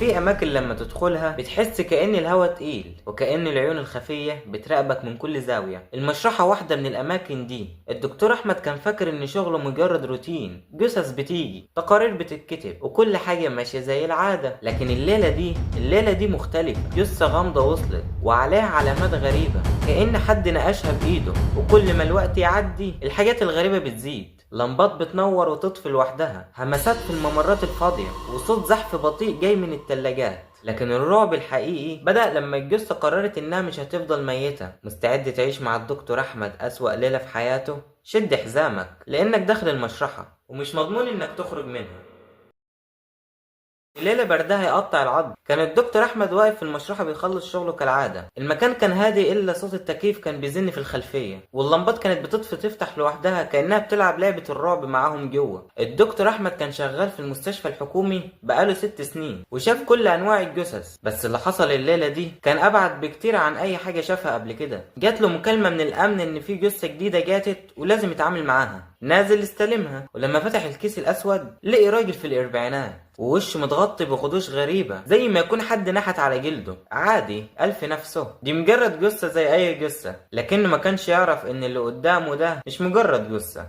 في اماكن لما تدخلها بتحس كأن الهوا تقيل وكأن العيون الخفية بتراقبك من كل زاوية. المشرحة واحدة من الاماكن دي. الدكتور احمد كان فاكر ان شغله مجرد روتين، جثث بتيجي، تقارير بتتكتب، وكل حاجة ماشية زي العادة. لكن الليلة دي مختلفة. جثة غامضة وصلت وعليها علامات غريبة كأن حد نقشها بايده، وكل ما الوقت يعدي الحاجات الغريبة بتزيد. لمبات بتنور وتطفي لوحدها، همسات في الممرات الفاضية، وصوت زحف بطيء جاي من التلاجات. لكن الرعب الحقيقي بدأ لما الجثة قررت انها مش هتفضل ميتة. مستعد تعيش مع الدكتور احمد اسوأ ليلة في حياته؟ شد حزامك، لانك داخل المشرحة ومش مضمون انك تخرج منها. الليلة بردها يقطع العظم. كان الدكتور أحمد واقف في المشرحة بيخلص شغله كالعادة. المكان كان هادي إلا صوت التكييف كان بيزن في الخلفية، واللمبات كانت بتطفي تفتح لوحدها كأنها بتلعب لعبة الرعب معاهم جوه. الدكتور أحمد كان شغال في المستشفى الحكومي بقاله 6 سنين وشاف كل أنواع الجثث، بس اللي حصل الليلة دي كان أبعد بكتير عن أي حاجة شافها قبل كده. جات له مكالمة من الأمن إن في جثة جديدة جاتت ولازم يتعامل معاها. نازل يستلمها، ولما فتح الكيس الأسود لقي راجل في الأربعينات ووشه متغطي بخدوش غريبة زي ما يكون حد نحت على جلده. عادي، ألف نفسه، دي مجرد جثة زي أي جثة. لكنه ما كانش يعرف إن اللي قدامه ده مش مجرد جثة.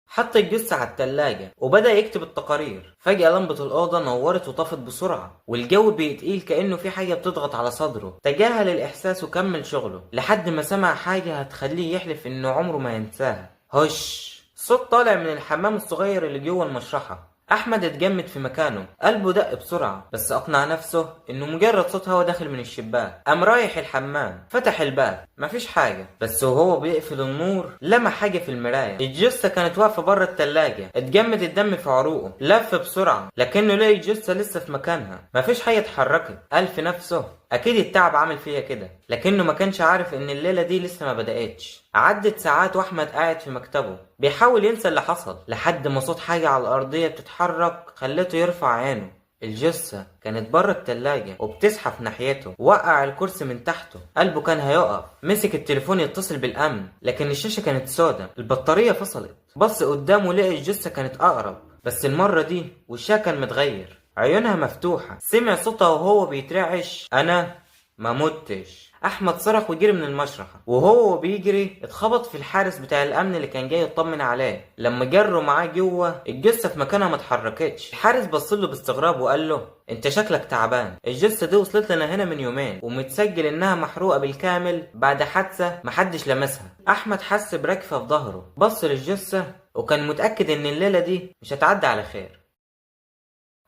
حط الجثة على التلاجة وبدأ يكتب التقارير. فجأة لمبة الأوضة نورت وطفت بسرعة، والجو بيتقيل كأنه في حاجة بتضغط على صدره. تجاهل الإحساس وكمل شغله لحد ما سمع حاجة هتخليه يحلف إنه عمره ما ينساها. هش، صوت طالع من الحمام الصغير اللي جوه المشرحة. احمد اتجمد في مكانه، قلبه دق بسرعة، بس اقنع نفسه انه مجرد صوت هوا داخل من الشباك. قام رايح الحمام، فتح الباب، مفيش حاجة. بس وهو بيقفل النور لمح حاجة في المراية. الجثة كانت واقفة بره التلاجة، اتجمد الدم في عروقه. لف بسرعة لكنه لقي الجثة لسه في مكانها، مفيش حاجة اتحركت. قال في نفسه اكيد التعب عامل فيها كده، لكنه ما كانش عارف ان الليلة دي لسه ما بدأتش. عدت ساعات واحمد قاعد في مكتبه بيحاول ينسى اللي حصل، لحد ما صوت حاجة على الارضية بتتحرك خلته يرفع عينه. الجثة كانت بره التلاجة وبتزحف ناحيته. وقع الكرسي من تحته، قلبه كان هيقف. مسك التليفون يتصل بالامن، لكن الشاشة كانت سودة، البطارية فصلت. بص قدامه لقي الجثة كانت اقرب، بس المرة دي وشها كان متغير، عيونها مفتوحة. سمع صوتها وهو بيترعش: انا ما متش. احمد صرخ وجري من المشرحة، وهو بيجري اتخبط في الحارس بتاع الامن اللي كان جاي يطمن عليه. لما جروا معاه جوه، الجثة في مكانها ما اتحركتش. الحارس بصله باستغراب وقال له: انت شكلك تعبان، الجثة دي وصلت لنا هنا من يومين ومتسجل انها محروقة بالكامل بعد حادثة محدش لمسها. احمد حس بركفة في ظهره، بص للجثة وكان متأكد ان الليلة دي مش هتعدي على خير.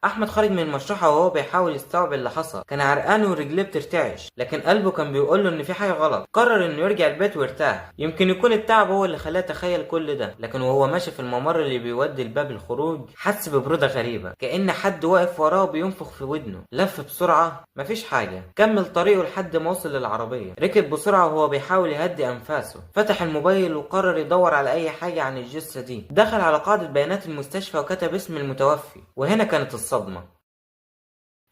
احمد خرج من المشرحة وهو بيحاول يستوعب اللي حصل. كان عرقان ورجليه بترتعش، لكن قلبه كان بيقوله ان في حاجة غلط. قرر انه يرجع البيت ويرتاح. يمكن يكون التعب هو اللي خلاه يتخيل كل ده. لكن وهو ماشي في الممر اللي بيودي لباب الخروج، حس ببرودة غريبة كأن حد واقف وراه بينفخ في ودنه. لف بسرعة، مفيش حاجة. كمل طريقه لحد ما وصل للعربية. ركب بسرعة وهو بيحاول يهدي انفاسه. فتح الموبايل وقرر يدور على اي حاجة عن الجثة دي. دخل على قاعدة بيانات المستشفى وكتب اسم المتوفي، وهنا كانت الصدمة.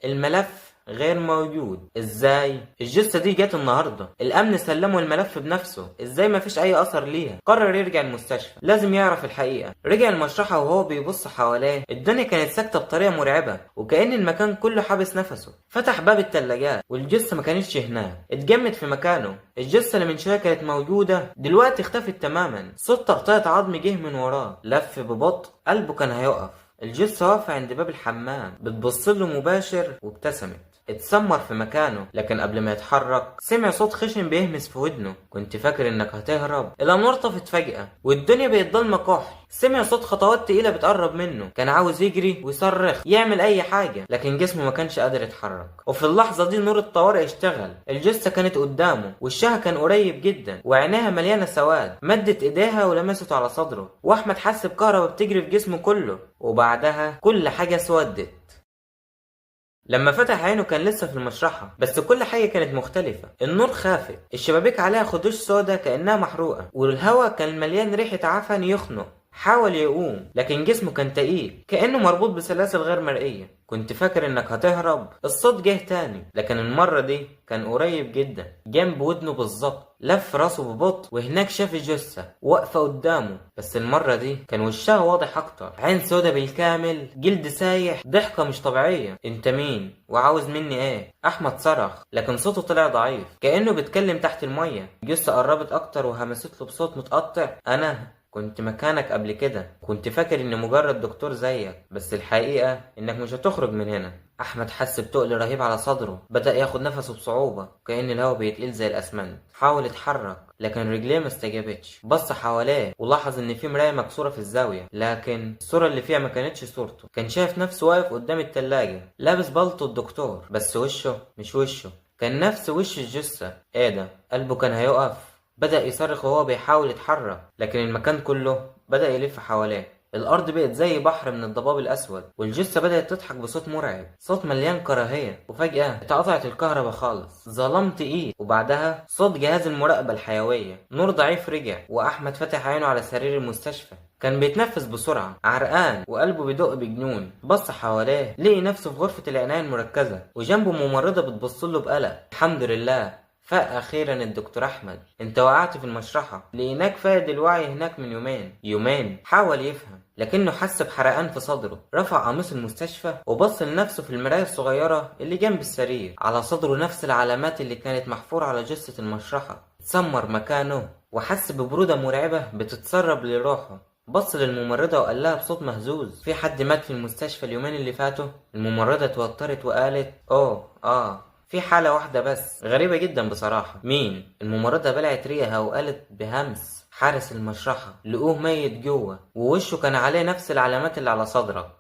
الملف غير موجود. ازاي؟ الجثة دي جت النهاردة، الامن سلموا الملف بنفسه، ازاي مفيش اي اثر ليها؟ قرر يرجع المستشفى، لازم يعرف الحقيقة. رجع المشرحة وهو بيبص حواليه، الدنيا كانت ساكتة بطريقة مرعبة وكأن المكان كله حابس نفسه. فتح باب التلاجات والجثة ما كانتش هناك، اتجمد في مكانه. الجثة اللي من شوية كانت موجودة دلوقتي اختفت تماما. صوت تقطيع عظم جه من وراه. لف ببطء، قلبه كان هيقف. الجثة واقفة عند باب الحمام بتبصله مباشر وابتسمت. اتسمر في مكانه، لكن قبل ما يتحرك سمع صوت خشن بيهمس في ودنه: كنت فاكر انك هتهرب؟ الانوار طفت فجأة والدنيا بقت ضلمة كحل. سمع صوت خطوات تقيلة بتقرب منه. كان عاوز يجري ويصرخ يعمل اي حاجة، لكن جسمه ما كانش قادر يتحرك. وفي اللحظة دي نور الطوارئ اشتغل. الجثة كانت قدامه، وشها كان قريب جدا وعينيها مليانة سواد. مدت ايديها ولمسته على صدره، واحمد حس بكهرباء بتجري في جسمه كله. وبعدها كل حاجة اسودت. لما فتح عينه كان لسه في المشرحة، بس كل حاجة كانت مختلفة. النور خافت، الشبابيك عليها خدوش سودا كأنها محروقة، والهواء كان مليان ريحة عفن يخنق. حاول يقوم لكن جسمه كان تقيل كأنه مربوط بسلاسل غير مرئية. كنت فاكر انك هتهرب. الصوت جه تاني لكن المرة دي كان قريب جدا جنب ودنه بالظبط. لف راسه ببطء وهناك شاف الجثة واقفة قدامه، بس المرة دي كان وشها واضح اكتر، عين سودا بالكامل، جلد سايح، ضحكة مش طبيعية. انت مين وعاوز مني ايه؟ احمد صرخ لكن صوته طلع ضعيف كأنه بيتكلم تحت المية. الجثة قربت اكتر وهمست له بصوت متقطع، انا كنت مكانك قبل كده، كنت فاكر اني مجرد دكتور زيك، بس الحقيقة انك مش هتخرج من هنا. احمد حس بتقل رهيب على صدره، بدأ ياخد نفسه بصعوبة كأن الهواء بيتقل زي الاسمنت. حاول يتحرك لكن رجليه ما استجابتش. بص حواليه ولاحظ ان في مراية مكسورة في الزاوية، لكن الصورة اللي فيها ما كانتش صورته. كان شايف نفسه واقف قدام التلاجة لابس بلطو الدكتور، بس وشه مش وشه، كان نفس وش الجثة. ايه ده؟ قلبه كان هيقف. بدأ يصرخ وهو بيحاول يتحرك لكن المكان كله بدأ يلف حواليه. الأرض بقت زي بحر من الضباب الأسود، والجثة بدأت تضحك بصوت مرعب، صوت مليان كراهية. وفجأة اتقطعت الكهرباء خالص، ظلام تقيل، وبعدها صوت جهاز المراقبة الحيوية. نور ضعيف رجع وأحمد فتح عينه على سرير المستشفى. كان بيتنفس بسرعة، عرقان وقلبه بيدق بجنون. بص حواليه لقي نفسه في غرفة العناية المركزة وجنبه ممرضة بتبصله بقلق. الحمد لله، فاق اخيرا الدكتور احمد، انت وقعت في المشرحة، لقيناك فاقد الوعي هناك من يومين. حاول يفهم لكنه حس بحرقان في صدره. رفع قميص المستشفى وبص لنفسه في المراية الصغيرة اللي جنب السرير. على صدره نفس العلامات اللي كانت محفورة على جثة المشرحة، اتسمر مكانه، وحس ببرودة مرعبة بتتسرب لروحه. بص للممرضة وقال لها بصوت مهزوز، في حد مات في المستشفى اليومين اللي فاتوا؟ الممرضة اتوترت وقالت في حالة واحدة بس، غريبة جدا بصراحة. مين؟ الممرضة بلعت ريقها وقالت بهمس، حارس المشرحة، لقوه ميت جوه ووشه كان عليه نفس العلامات اللي على صدرك.